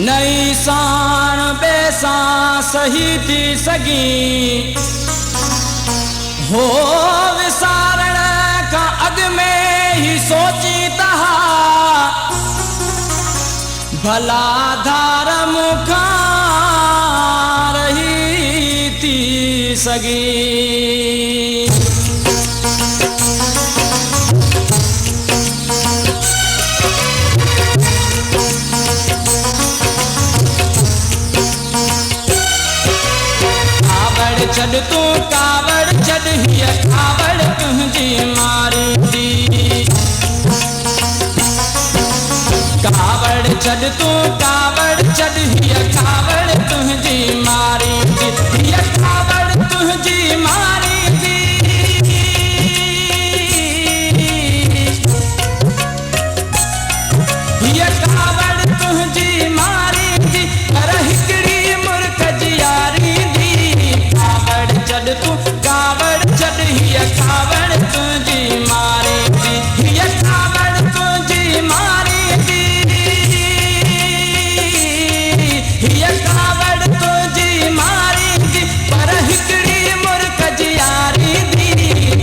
नई साण बेसां सही थी सगी हो विसारण का अग में ही सोची तहा भला धार मुखा रही थी सगी। छड़ तू कावड़ छड़ हिय कावड़ तुझी मारी दी कावड़ छड़ तू कावड़ छड़ हिय कावड़ तुझी मारी दी हिय कावड़ तुझी मारी दी हिय कावड़ तुझी मारी दी पर हिकड़ी मुर्ख जियारी छड़ तू कावड़ छड़ हिय कावड़ तुझी मारी दी हिय कावड़ तुझी मारी दी हिय कावड़ तुझी मारी दी पर हिकड़ी मुर्ख जियारी दी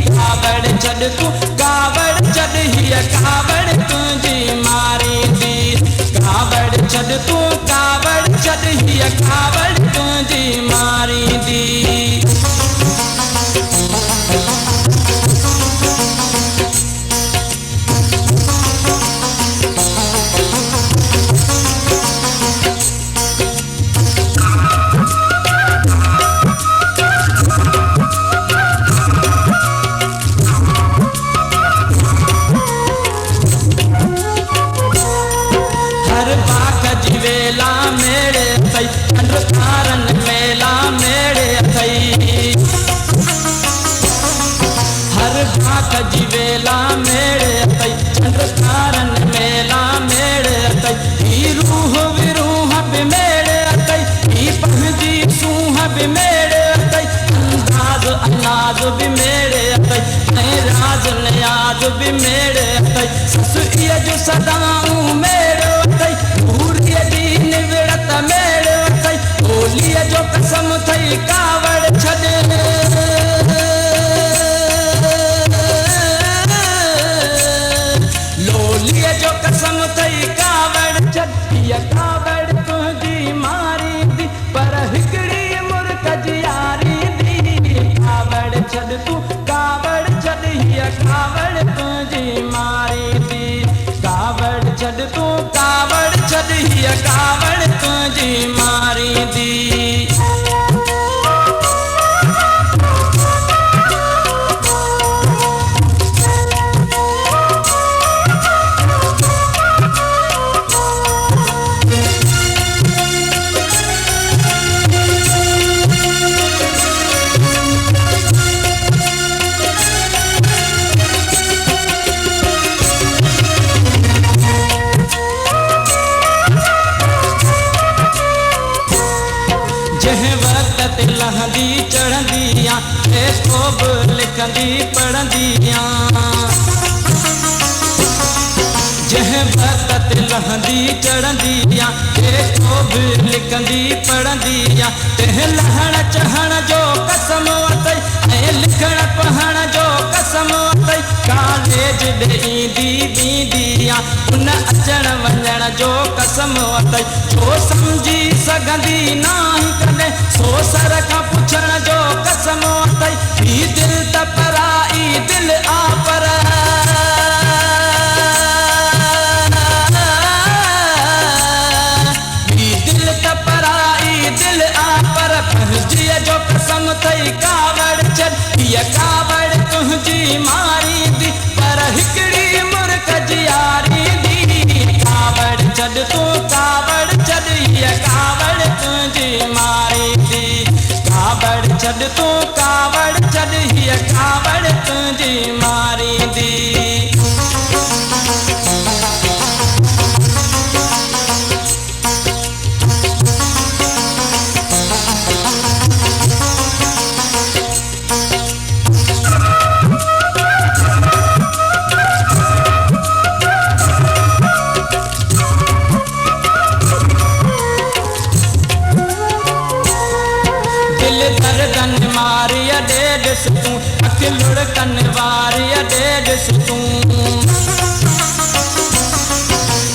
कावड़ छड़ तू कावड़ छड़ हिय कावड़ तुझी मारी दी कावड़ छड़ तू कावड़ छड़ हिय कावड़ तुझी मारी दी। वेला मेरे थई अंधकारन मेला मेरे थई हर भात जी वेला मेरे थई अंधकारन मेला मेरे थई रूह विरूह भी मेरे थई पहजी सूह भी मेरे थई अंदाज अनाज भी मेरे थई राज न्याज भी मेरे थई ससुरिया जो सदाऊं मेरे निवड़त मेरे थई बोलिए जो कसम थई कावड़ छड़े लोलिए जो कसम थई कावड़ छड़िया कावड़ तुझी मारी दी पर हिकड़ी मुर्ख जियारी दी कावड़ छड़ तू कावड़ छड़िया कावड़ तुझी मारी दी कावड़ छड़ तू कावड़ छड़ हिय कावड़ तुझी मारी दी। लहंदी चढ़ंदियां खूब लिखंदी पढ़ंदियां जह वक्त लहंदी चढ़ंदियां खूब लिखंदी पढ़ंदियां तेह लहण चहण जो कसम वतई लिखण पढ़ण जो कसम वतई कॉलेज ॾेईंदी ॾींदियां उन अचण वञण जो कसम वतई जो समझी सघंदी नाही कॾहिं सो सर खां पुछण जो कसम वतई ही दिल त पराई दिल आ पर दिल त पराई दिल आ पर पंहिंजीअ जो कसम थई कावड़ छड़ हिय कावड़ तुझी मारी दी पर हिकड़ी मुर्ख जियारी दी कावड़ छड़ तू कावड़ छड़ हिय कावड़ तुझी मारी दी कावड़ छड़ तू कावड़ छड़ हिय कावड़ तुझी मारी दी। दिल दर्दन मारिया डेढ़ तू अख लुढ़कन वारिया डेढ़ तू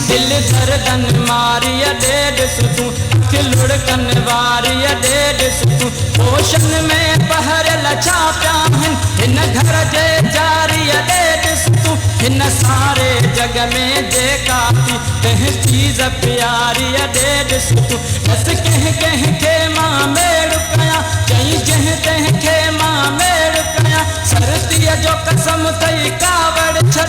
दिल दर्दन मारिया डेढ़ तू अख लुढ़कन वारिया डेढ़ तू ओशन में पहर लछा प्या हिन घर जे जारिया डेढ़ तू हिन सारे जग में जेका थी कह चीज प्यारिया डेढ़ तू बस कह कह के मां मेड़ कया चई जह तह के मां मेड़ कया सरतीअ जो कसम तई कावड़ छॾ